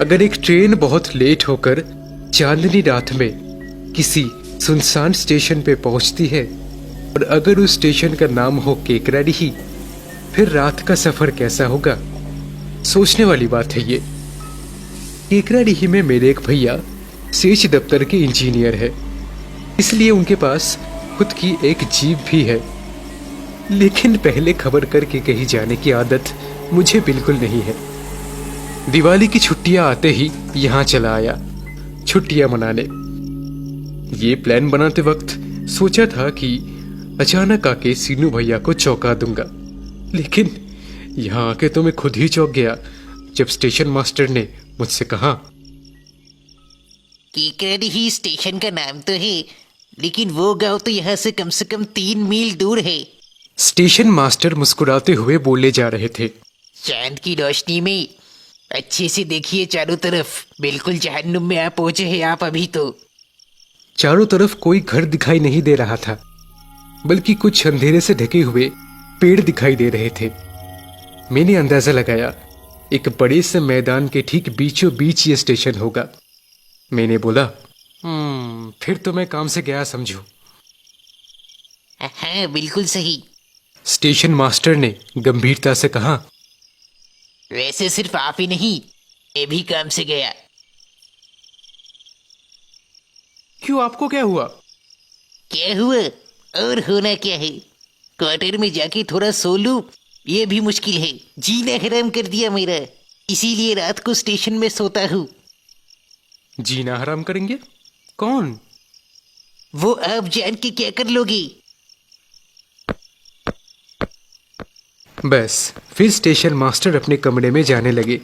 अगर एक ट्रेन बहुत लेट होकर चांदनी रात में किसी सुनसान स्टेशन पे पहुंचती है और अगर उस स्टेशन का नाम हो केकराडीही, फिर रात का सफर कैसा होगा? सोचने वाली बात है ये। केकराडीही में मेरे एक भैया सेच दफ्तर के इंजीनियर है, इसलिए उनके पास खुद की एक जीप भी है। लेकिन पहले खबर करके कहीं जाने की आदत मुझे बिल्कुल नहीं है। दिवाली की छुट्टियां आते ही यहाँ चला आया छुट्टियां मनाने। ये प्लान बनाते वक्त सोचा था कि अचानक आके सीनू भैया को चौंका दूंगा, लेकिन यहाँ आके तो मैं खुद ही चौंक गया जब स्टेशन मास्टर ने मुझसे कहा, केकराडीही स्टेशन का नाम तो है, लेकिन वो गांव तो यहाँ से कम 3 मील दूर है। स्टेशन मास्टर मुस्कुराते हुए बोले जा रहे थे। चांद की रोशनी में अच्छे से देखिए चारों तरफ, बिल्कुल जहन्नुम में आप पहुंचे हैं आप अभी तो। चारों तरफ कोई घर दिखाई नहीं दे रहा था, बल्कि कुछ अंधेरे से ढके हुए पेड़ दिखाई दे रहे थे। मैंने अंदाजा लगाया एक बड़े से मैदान के ठीक बीचों बीच ये स्टेशन होगा। मैंने बोला, फिर तो मैं काम से गया समझू। हाँ बिल्कुल सही। स्टेशन मास्टर ने गंभीरता से कहा, वैसे सिर्फ आप ही नहीं, मैं भी काम से गया। क्यों, आपको क्या हुआ? क्या हुआ और होना क्या है? क्वार्टर में जाके थोड़ा सो लूं, ये भी मुश्किल है। जीना हराम कर दिया मेरा, इसीलिए रात को स्टेशन में सोता हूँ। जीना हराम करेंगे? कौन? वो आप जान के क्या कर लोगे? बस फिर स्टेशन मास्टर अपने कमरे में जाने लगे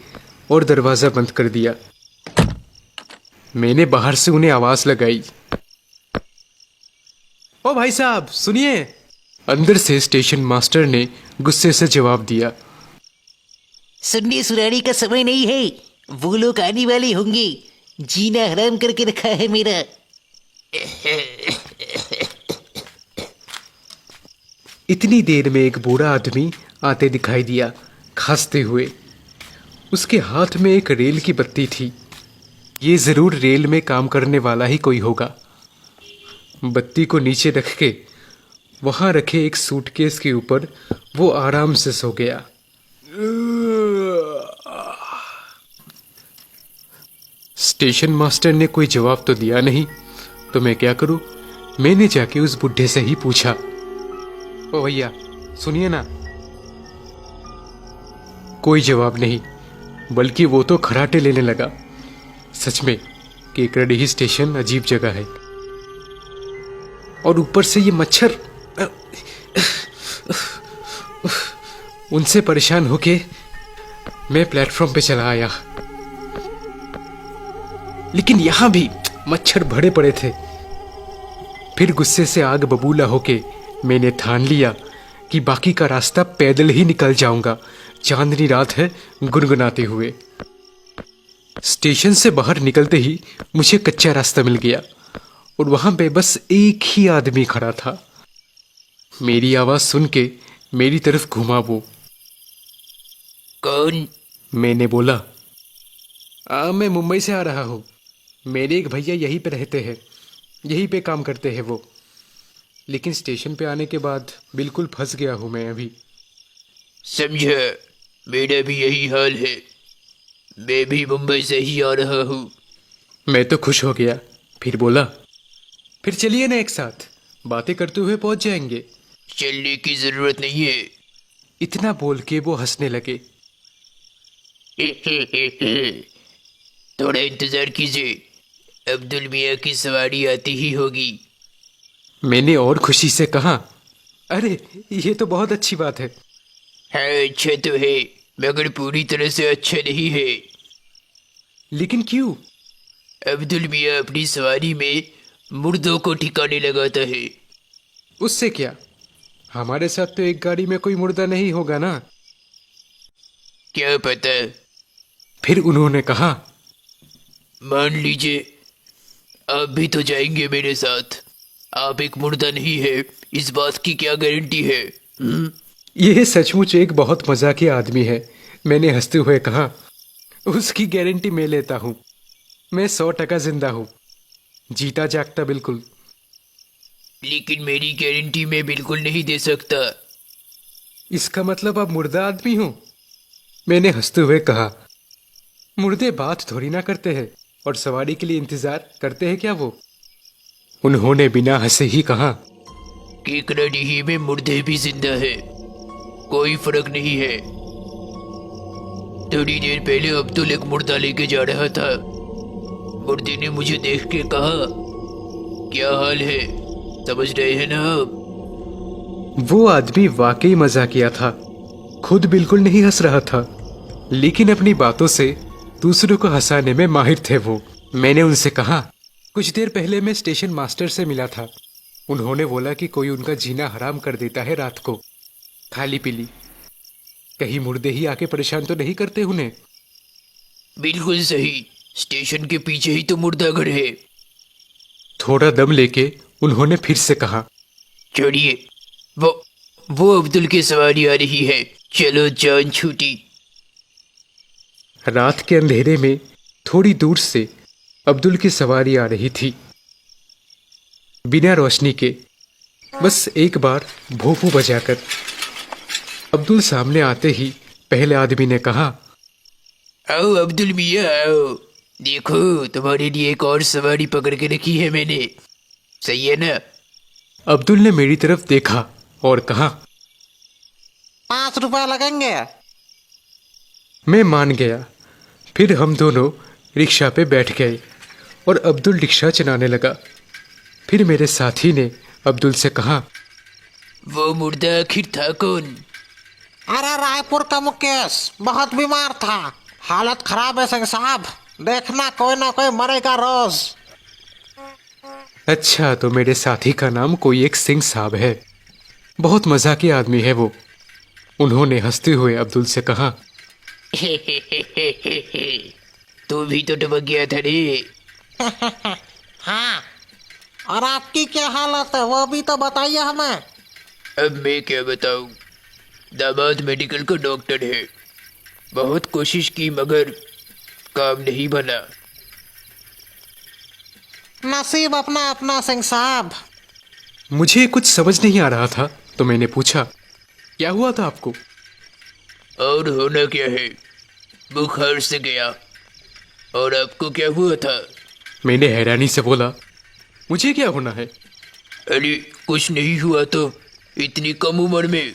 और दरवाजा बंद कर दिया। मैंने बाहर से उन्हें आवाज लगाई, ओ भाई साहब सुनिए। अंदर से स्टेशन मास्टर ने गुस्से से जवाब दिया, सुनने सुनाने का समय नहीं है, वो लोग आने वाले होंगे। जीना हराम करके रखा है मेरा। इतनी देर में एक बूढ़ा आदमी आते दिखाई दिया, खांसते हुए। उसके हाथ में एक रेल की बत्ती थी। ये जरूर रेल में काम करने वाला ही कोई होगा। बत्ती को नीचे रख के वहां रखे एक सूटकेस के ऊपर वो आराम से सो गया। स्टेशन मास्टर ने कोई जवाब तो दिया नहीं, तो मैं क्या करूं? मैंने जाके उस बुढ़े से ही पूछा, ओ भैया सुनिए ना। कोई जवाब नहीं, बल्कि वो तो खराटे लेने लगा। सच में केकराडीही स्टेशन अजीब जगह है, और ऊपर से ये मच्छर। उनसे परेशान होके मैं प्लेटफॉर्म पे चला आया, लेकिन यहां भी मच्छर भरे पड़े थे। फिर गुस्से से आग बबूला होके मैंने ठान लिया कि बाकी का रास्ता पैदल ही निकल जाऊंगा। चांदनी रात है, गुनगुनाते हुए। स्टेशन से बाहर निकलते ही मुझे कच्चा रास्ता मिल गया और वहां पे बस एक ही आदमी खड़ा था। मेरी आवाज सुन के मेरी तरफ घुमा वो। कौन? मैंने बोला, मैं मुंबई से आ रहा हूँ। मेरे एक भैया यहीं पे रहते हैं, यहीं पे काम करते हैं वो। लेकिन स्टेशन पे आने के बाद बिल्कुल फंस गया हूँ मैं अभी। समझा, मेरा भी यही हाल है। मैं भी मुंबई से ही आ रहा हूँ। मैं तो खुश हो गया, फिर बोला, फिर चलिए ना एक साथ, बातें करते हुए पहुंच जाएंगे। चलने की जरूरत नहीं है। इतना बोल के वो हंसने लगे। थोड़ा इंतजार कीजिए, अब्दुल मियाँ की सवारी आती ही होगी। मैंने और खुशी से कहा, अरे ये तो बहुत अच्छी बात है। हाँ अच्छा तो है, मगर पूरी तरह से अच्छा नहीं है। लेकिन क्यों? अब्दुल मियाँ अपनी सवारी में मुर्दों को ठिकाने लगाता है। उससे क्या? हमारे साथ तो एक गाड़ी में कोई मुर्दा नहीं होगा ना। क्या पता। फिर उन्होंने कहा, मान लीजिए आप भी तो जाएंगे मेरे साथ। आप एक मुर्दा नहीं है, इस बात की क्या गारंटी है? यह सचमुच एक बहुत मजाकिया आदमी है, मैंने हंसते हुए कहा। उसकी गारंटी मैं लेता हूँ। मैं 100% जिंदा हूँ, जीता जागता बिल्कुल। लेकिन मेरी गारंटी मैं बिल्कुल नहीं दे सकता। इसका मतलब आप मुर्दा आदमी हो? मैंने हंसते हुए कहा। मुर्दे बात थोड़ी ना करते हैं और सवारी के लिए इंतजार करते हैं क्या वो? उन्होंने बिना हंसे ही कहा। केकराडीही में मुर्दे भी जिंदा है, कोई फर्क नहीं है। थोड़ी देर पहले अब्दुल एक मुर्दा लेके जा रहा था। मुर्दे ने मुझे देख के कहा, क्या हाल है, समझ रहे हैं ना आप? वो आदमी वाकई मजाकिया था। खुद बिल्कुल नहीं हंस रहा था, लेकिन अपनी बातों से दूसरों को हंसाने में माहिर थे वो। मैंने उनसे कहा, कुछ देर पहले मैं स्टेशन मास्टर से मिला था। उन्होंने बोला कि कोई उनका जीना हराम कर देता है रात को, खाली पीली। कहीं मुर्दे ही आके परेशान तो नहीं करते उन्हें? बिल्कुल सही, स्टेशन के पीछे ही तो मुर्दाघर है। थोड़ा दम लेके उन्होंने फिर से कहा, छोड़िए, वो अब्दुल की सवारी आ रही है, चलो जान छूटी। रात के अंधेरे में थोड़ी दूर से अब्दुल की सवारी आ रही थी, बिना रोशनी के, बस एक बार भोंपू बजाकर। अब्दुल सामने आते ही पहले आदमी ने कहा, आओ अब्दुल मियाँ आओ, देखो तुम्हारे लिए एक और सवारी पकड़ के रखी है मैंने, सही है ना? अब्दुल ने मेरी तरफ देखा और कहा, 5 रुपए लगेंगे। मैं मान गया। फिर हम दोनों रिक्शा पे बैठ गए और अब्दुल रिक्शा चलाने लगा। फिर मेरे साथी ने अब्दुल से कहा, वो मुर्दा आखिर था कौन? अरे रायपुर का मुकेश बहुत बीमार था, हालत खराब है सिंह साहब, देखना कोई ना कोई मरेगा रोज। अच्छा, तो मेरे साथी का नाम कोई एक सिंह साहब है, बहुत मजाकिया आदमी है वो। उन्होंने हंसते हुए अब्दुल से कहा, तू भी तो टपक गया था रे। हाँ, और आपकी क्या हालत है वो भी तो बताइए हमें। अब मैं क्या बताऊं, दामाद मेडिकल का डॉक्टर है, बहुत कोशिश की मगर काम नहीं बना। नसीब अपना अपना सिंह साहब। मुझे कुछ समझ नहीं आ रहा था तो मैंने पूछा, क्या हुआ था आपको? और होना क्या है, बुखार से गया। और आपको क्या हुआ था? मैंने हैरानी से बोला, मुझे क्या होना है? अरे कुछ नहीं हुआ तो इतनी कम उम्र में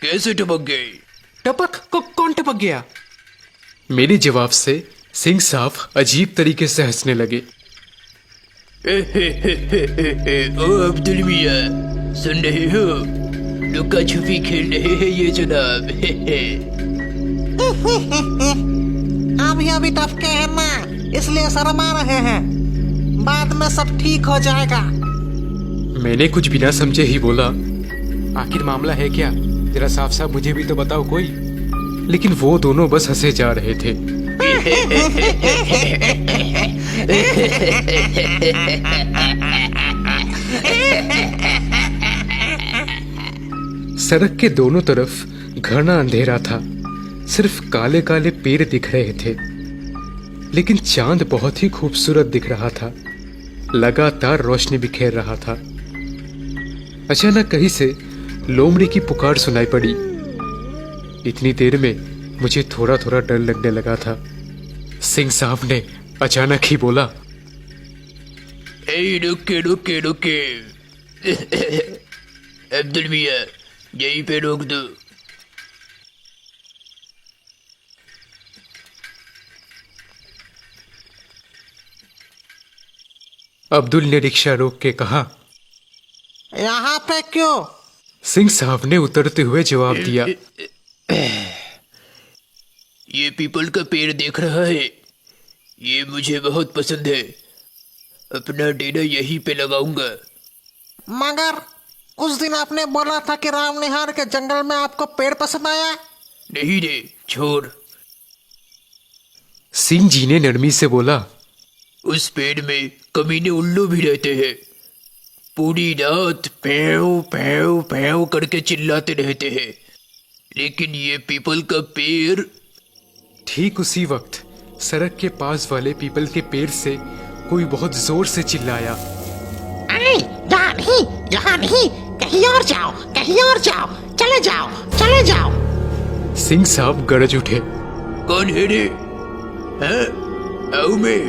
कैसे टपक गए? टपक कौन टपक गया? मेरे जवाब से सिंह साहब अजीब तरीके से हंसने लगे। ओ अब्दुल मियाँ, सुन रहे हो, लुका छुपी खेल रहे हैं ये जनाब। अभी अभी टपके हैं ना, इसलिए शर्मा रहे हैं, बाद में सब ठीक हो जाएगा। मैंने कुछ बिना समझे ही बोला, आखिर मामला है क्या? जरा साफ साफ मुझे भी तो बताओ कोई। लेकिन वो दोनों बस हंसे जा रहे थे। सड़क के दोनों तरफ घना अंधेरा था, सिर्फ काले काले पेड़ दिख रहे थे। लेकिन चांद बहुत ही खूबसूरत दिख रहा था, लगातार रोशनी बिखेर रहा था। अचानक कहीं से लोमड़ी की पुकार सुनाई पड़ी। इतनी देर में मुझे थोड़ा थोड़ा डर लगने लगा था। सिंह साहब ने अचानक ही बोला, ए रुके रुके रुके। अब्दुल मियाँ, यहीं पे रोक दो। अब्दुल ने रिक्शा रोक के कहा, यहाँ पे क्यों? सिंह साहब ने उतरते हुए जवाब दिया, ये पीपल का पेड़ देख रहा है, ये मुझे बहुत पसंद है, अपना डेरा यहीं पे लगाऊंगा। मगर उस दिन आपने बोला था कि राम निहार के जंगल में आपको पेड़ पसंद आया। नहीं रे, छोड़। सिंह जी ने नरमी से बोला, उस पेड़ में कमीने उल्लू भी रहते हैं, पूरी रात पैव पैव पैव करके चिल्लाते रहते हैं। लेकिन ये पीपल का पेड़। ठीक उसी वक्त सड़क के पास वाले पीपल के पेड़ से कोई बहुत जोर से चिल्लाया। अरे यहाँ नहीं, कहीं और जाओ, कहीं और जाओ, चले जाओ, चले जाओ। सिंह साहब गरज उठे। कौन है रे? हैं? आओ मैं।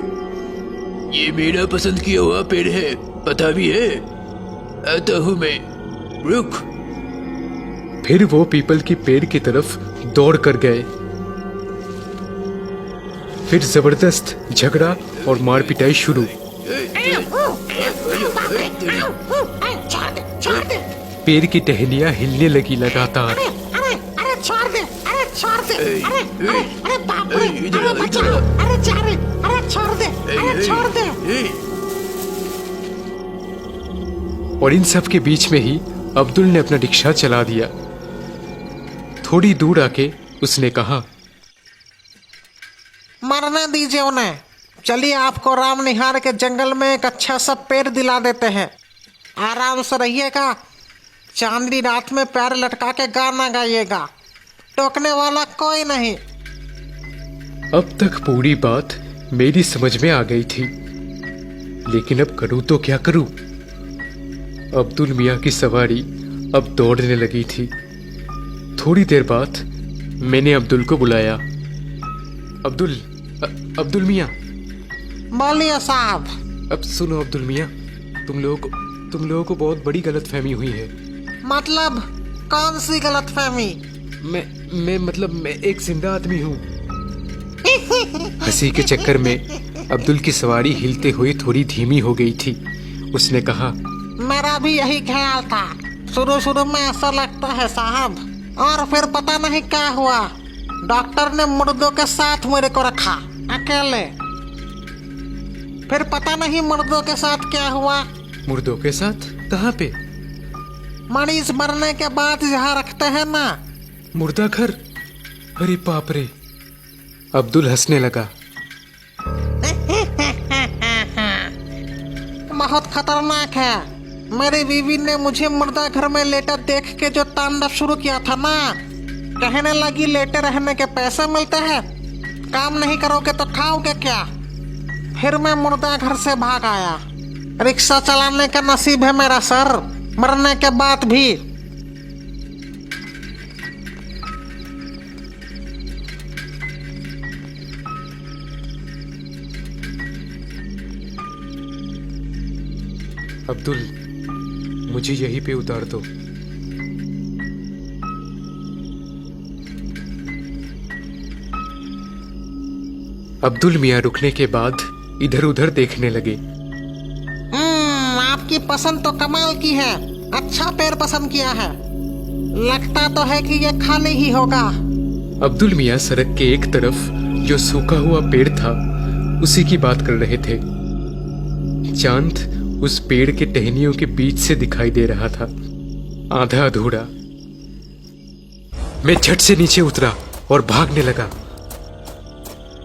ये मेरा पसंद किया हुआ पेड़ है, पता भी है। आता हूँ मैं, रुक। फिर वो पीपल की पेड़ की तरफ दौड़ कर गए। फिर जबरदस्त झगड़ा और मार पिटाई शुरू। पेड़ की टहनियां हिलने लगी लगातार। अरे छोड़ दे, अरे छोड़ दे, अरे बाप रे, इधर आ, अरे इधर आ। अरे जा रे, अरे छोड़ दे, अरे छोड़ दे। और इन सब के बीच में ही अब्दुल ने अपना रिक्शा चला दिया। थोड़ी दूर आके उसने कहा, मरने दीजिए उन्हें। चलिए आपको राम निहार के जंगल में एक अच्छा सा पेड़ दिला देते हैं, आराम से रहिएगा। चांदनी रात में पैर लटका के गाना गाइएगा, टोकने वाला कोई नहीं। अब तक पूरी बात मेरी समझ में आ गई थी, लेकिन अब करूं तो क्या करूं? अब्दुल मियां की सवारी अब दौड़ने लगी थी। थोड़ी देर बाद मैंने अब्दुल को बुलाया। अब्दुल मियां। बोलिए साहब। अब सुनो अब्दुल मियां, तुम लोगों को बहुत बड़ी गलतफहमी हुई है। मतलब कौन सी गलतफहमी? मैं एक जिंदा आदमी हूँ। हंसी के चक्कर में अब्दुल की सवारी हिलते हुए थोड़ी धीमी हो गई थी। उसने कहा, मेरा भी यही ख्याल था। शुरू में ऐसा लगता है साहब, और फिर पता नहीं क्या हुआ। डॉक्टर ने मुर्दों के साथ मेरे को रखा अकेले। फिर पता नहीं मुर्दों के साथ क्या हुआ। मुर्दों के साथ? कहाँ पे? मरीज मरने के बाद जहाँ रखते हैं ना। मुर्दा घर? अरे बाप रे। अब्दुल हंसने लगा। बहुत खतरनाक है। मेरी बीवी ने मुझे मुर्दा घर में लेटा देख के जो तांडव शुरू किया था ना, कहने लगी लेटे रहने के पैसे मिलते हैं, काम नहीं करोगे तो खाओगे क्या। फिर मैं मुर्दा घर से भाग आया। रिक्शा चलाने का नसीब है मेरा सर, मरने के बाद भी। अब्दुल, मुझे यहीं पे उतार दो। अब्दुल मियां रुकने के बाद इधर उधर देखने लगे। आपकी पसंद तो कमाल की है। अच्छा पेड़ पसंद किया है। लगता तो है कि ये खाली ही होगा। अब्दुल मियां सड़क के एक तरफ जो सूखा हुआ पेड़ था उसी की बात कर रहे थे। चांद उस पेड़ के टहनियों के बीच से दिखाई दे रहा था, आधा अधूरा। मैं झट से नीचे उतरा और भागने लगा।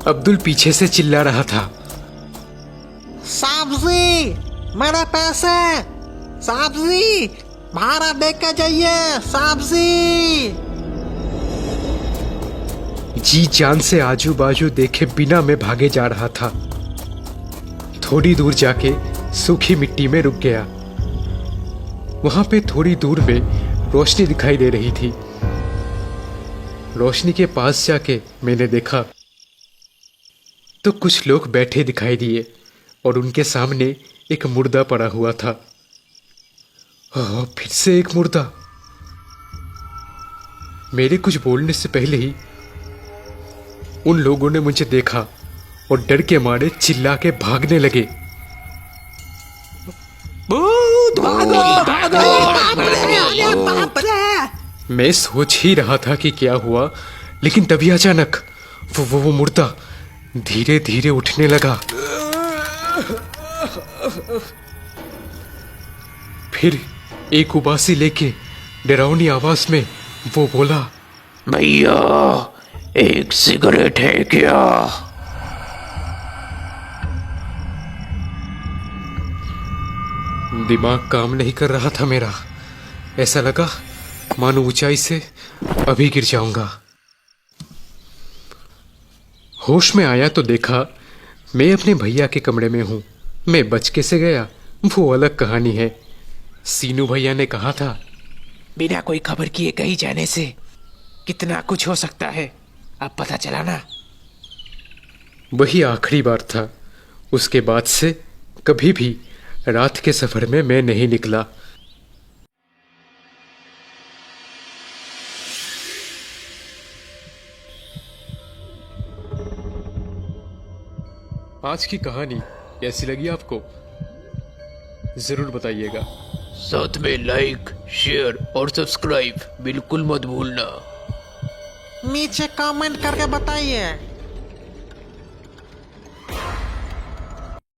अब्दुल पीछे से चिल्ला रहा था, साहब मेरे पैसे, साहब जी भाड़ा दे के जाइए, साहब जी जान से आजू बाजू देखे बिना मैं भागे जा रहा था। थोड़ी दूर जाके सूखी मिट्टी में रुक गया। वहां पे थोड़ी दूर में रोशनी दिखाई दे रही थी। रोशनी के पास जाके मैंने देखा तो कुछ लोग बैठे दिखाई दिए और उनके सामने एक मुर्दा पड़ा हुआ था। फिर से एक मुर्दा। मेरे कुछ बोलने से पहले ही उन लोगों ने मुझे देखा और डर के मारे चिल्ला के भागने लगे। मैं सोच ही रहा था कि क्या हुआ, लेकिन तभी अचानक वो मुर्दा धीरे धीरे उठने लगा। फिर एक उबासी लेके डरावनी आवाज में वो बोला, भैया एक सिगरेट है क्या? दिमाग काम नहीं कर रहा था मेरा। ऐसा लगा मानो ऊंचाई से अभी गिर जाऊंगा। होश में आया तो देखा मैं अपने भैया के कमरे में हूँ। मैं बच कैसे गया वो अलग कहानी है। सीनू भैया ने कहा था, बिना कोई खबर किए कहीं जाने से कितना कुछ हो सकता है, अब पता चला ना। वही आखिरी बार था। उसके बाद से कभी भी रात के सफर में मैं नहीं निकला। आज की कहानी कैसी लगी आपको जरूर बताइएगा। साथ में लाइक, शेयर और सब्सक्राइब बिल्कुल मत भूलना। नीचे कमेंट करके बताइए।